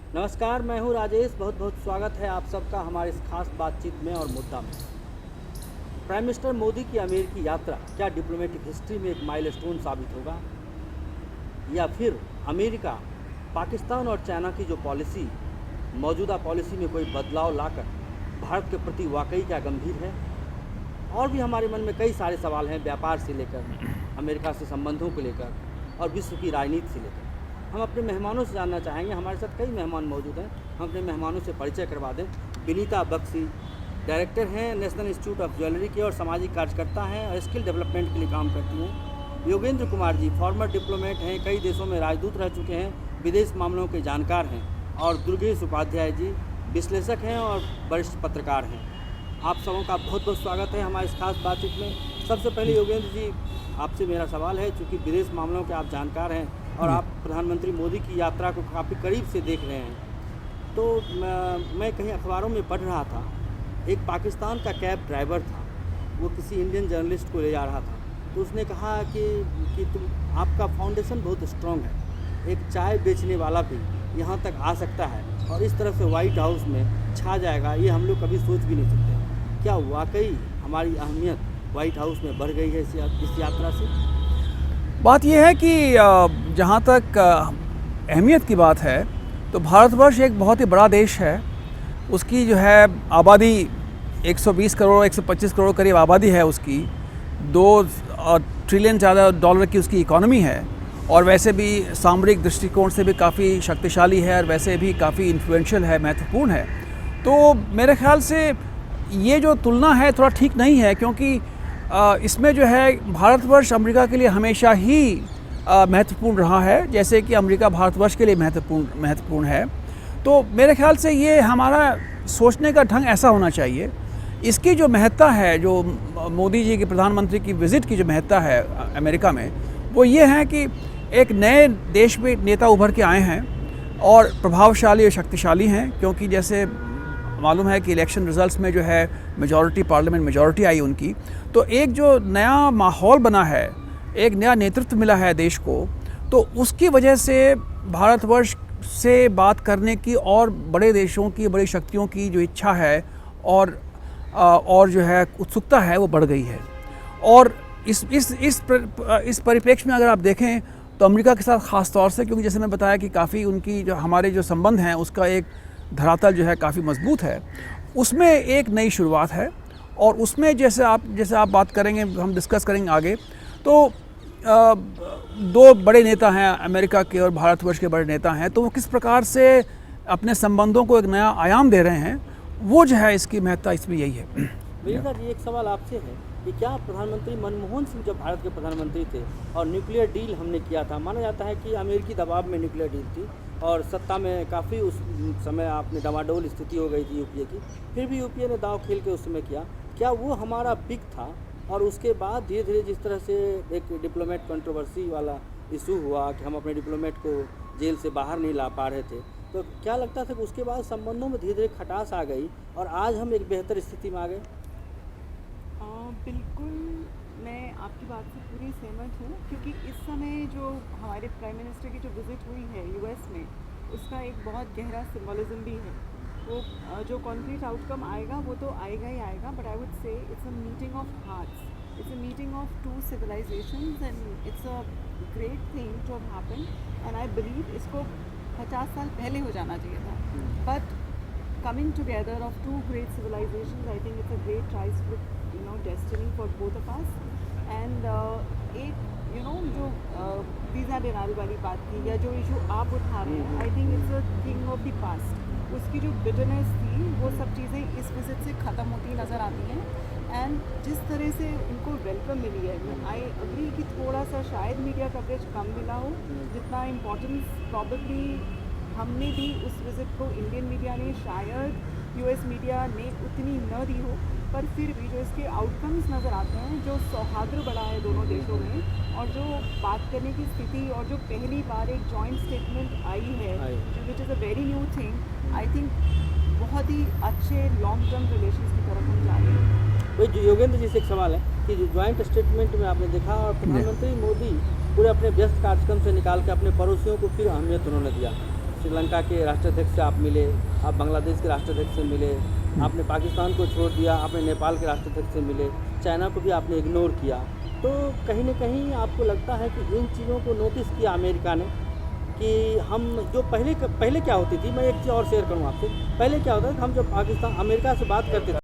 नमस्कार, मैं हूं राजेश। बहुत बहुत स्वागत है आप सबका हमारे इस खास बातचीत में और मुद्दा में। प्राइम मिनिस्टर मोदी की अमेरिकी यात्रा क्या डिप्लोमेटिक हिस्ट्री में एक माइलस्टोन साबित होगा, या फिर अमेरिका पाकिस्तान और चाइना की जो पॉलिसी, मौजूदा पॉलिसी में कोई बदलाव लाकर भारत के प्रति वाकई क्या गंभीर है। और भी हमारे मन में कई सारे सवाल हैं, व्यापार से लेकर अमेरिका से संबंधों को लेकर और विश्व की राजनीति से लेकर। हम अपने मेहमानों से जानना चाहेंगे। हमारे साथ कई मेहमान मौजूद हैं, हम अपने मेहमानों से परिचय करवा दें। विनीता बख्शी डायरेक्टर हैं नेशनल इंस्टीट्यूट ऑफ ज्वेलरी के और सामाजिक कार्यकर्ता हैं और स्किल डेवलपमेंट के लिए काम करती हैं। योगेंद्र कुमार जी फॉर्मर डिप्लोमेट हैं, कई देशों में राजदूत रह चुके हैं, विदेश मामलों के जानकार हैं। और दुर्गेश उपाध्याय जी विश्लेषक हैं और वरिष्ठ पत्रकार हैं। आप सबों का बहुत बहुत स्वागत है हमारे इस खास बातचीत में। सबसे पहले योगेंद्र जी, आपसे मेरा सवाल है, चूँकि विदेश मामलों के आप जानकार हैं और आप प्रधानमंत्री मोदी की यात्रा को काफ़ी करीब से देख रहे हैं, तो मैं कहीं अखबारों में पढ़ रहा था, एक पाकिस्तान का कैब ड्राइवर था, वो किसी इंडियन जर्नलिस्ट को ले जा रहा था, तो उसने कहा कि तुम आपका फाउंडेशन बहुत स्ट्रॉन्ग है, एक चाय बेचने वाला भी यहाँ तक आ सकता है और इस तरह से वाइट हाउस में छा जाएगा, ये हम लोग कभी सोच भी नहीं सकते। क्या वाकई हमारी अहमियत वाइट हाउस में बढ़ गई है इस यात्रा से? बात यह है कि जहाँ तक अहमियत की बात है, तो भारतवर्ष एक बहुत ही बड़ा देश है। उसकी जो है आबादी 120 करोड़ 125 करोड़ करीब आबादी है उसकी। 2 ट्रिलियन ज़्यादा डॉलर की उसकी इकॉनमी है और वैसे भी सामरिक दृष्टिकोण से भी काफ़ी शक्तिशाली है और वैसे भी काफ़ी इन्फ्लुएंशियल है, महत्वपूर्ण है। तो मेरे ख्याल से ये जो तुलना है थोड़ा ठीक नहीं है, क्योंकि इसमें जो है भारतवर्ष अमेरिका के लिए हमेशा ही महत्वपूर्ण रहा है, जैसे कि अमेरिका भारतवर्ष के लिए महत्वपूर्ण है। तो मेरे ख्याल से ये हमारा सोचने का ढंग ऐसा होना चाहिए। इसकी जो महत्ता है, जो मोदी जी की प्रधानमंत्री की विज़िट की जो महत्ता है अमेरिका में, वो ये है कि एक नए देश में नेता उभर के आए हैं और प्रभावशाली और शक्तिशाली हैं, क्योंकि जैसे मालूम है कि इलेक्शन रिजल्ट्स में जो है मेजॉरिटी, पार्लियामेंट मेजॉरिटी आई उनकी, तो एक जो नया माहौल बना है, एक नया नेतृत्व मिला है देश को, तो उसकी वजह से भारतवर्ष से बात करने की और बड़े देशों की, बड़ी शक्तियों की जो इच्छा है और जो है उत्सुकता है वो बढ़ गई है। और इस परिप्रेक्ष्य में अगर आप देखें तो अमेरिका के साथ ख़ास तौर से, क्योंकि जैसे मैं बताया कि काफ़ी उनकी जो हमारे जो संबंध हैं उसका एक धरातल जो है काफ़ी मजबूत है, उसमें एक नई शुरुआत है। और उसमें जैसे आप बात करेंगे, हम डिस्कस करेंगे आगे, तो 2 बड़े नेता हैं अमेरिका के और भारतवर्ष के बड़े नेता हैं, तो वो किस प्रकार से अपने संबंधों को एक नया आयाम दे रहे हैं, वो जो है इसकी महत्ता इसमें यही है। विनीता जी, एक सवाल आपसे है कि क्या प्रधानमंत्री मनमोहन सिंह जब भारत के प्रधानमंत्री थे और न्यूक्लियर डील हमने किया था, माना जाता है कि अमेरिकी दबाव में न्यूक्लियर डील थी और सत्ता में काफ़ी उस समय आपने डमाडोल स्थिति हो गई थी यूपीए की, फिर भी यूपीए ने दांव खेल के उस समय किया, क्या वो हमारा पिक था? और उसके बाद धीरे धीरे जिस तरह से एक डिप्लोमेट कंट्रोवर्सी वाला इशू हुआ कि हम अपने डिप्लोमेट को जेल से बाहर नहीं ला पा रहे थे, तो क्या लगता था कि उसके बाद संबंधों में धीरे धीरे खटास आ गई और आज हम एक बेहतर स्थिति में आ गए? बिल्कुल, मैं आपकी बात से पूरी सहमत हूँ, क्योंकि इस समय जो हमारे प्राइम मिनिस्टर की जो विज़िट हुई है यूएस में, उसका एक बहुत गहरा सिम्बोलिज्म भी है। वो जो कॉन्क्रीट आउटकम आएगा वो तो आएगा ही आएगा, but I would say it's a meeting of hearts, it's a meeting of 2 civilisations and it's a great thing to have happened. And I believe इसको 50 साल पहले हो जाना चाहिए था, but coming together of 2 great civilizations, I think it's a great triumphant, destiny for both of us. And एक जो visa denial वाली बात थी या जो इशू आप उठा रहे हैं, I think it's a thing of the past. उसकी जो बिटरनेस थी वो सब चीज़ें इस विजिट से ख़त्म होती नज़र आती हैं। एंड जिस तरह से उनको वेलकम मिली है, आई अग्री कि थोड़ा सा शायद मीडिया कवरेज कम मिला हो, जितना इम्पोर्टेंस प्रॉबेबली हमने भी उस विज़िट को इंडियन मीडिया ने, शायद यूएस मीडिया ने उतनी न दी हो, पर फिर भी जो इसके आउटकम्स नज़र आते हैं, जो सौहार्द बढ़ा है दोनों देशों में और जो बात करने की स्थिति और जो पहली बार एक जॉइंट स्टेटमेंट आई है, which is a very new thing, I think बहुत ही अच्छे लॉन्ग टर्म रिलेशंस की तरफ हम जा रहे हैं। वही योगेंद्र जी से एक सवाल है कि जो ज्वाइंट स्टेटमेंट में आपने देखा और प्रधानमंत्री मोदी पूरे अपने व्यस्त कार्यक्रम से निकाल के अपने पड़ोसियों को फिर अहमियत उन्होंने दिया, श्रीलंका के राष्ट्राध्यक्ष से आप मिले, आप बांग्लादेश के राष्ट्राध्यक्ष से मिले, आपने पाकिस्तान को छोड़ दिया, आपने नेपाल के राष्ट्राध्यक्ष से मिले, चाइना को भी आपने इग्नोर किया। तो कहीं न कहीं आपको लगता है कि इन चीज़ों को नोटिस किया अमेरिका ने कि हम जो पहले क्या होती थी, मैं एक चीज़ और शेयर करूँ आपसे, पहले क्या होता था, हम जब पाकिस्तान अमेरिका से बात करते थे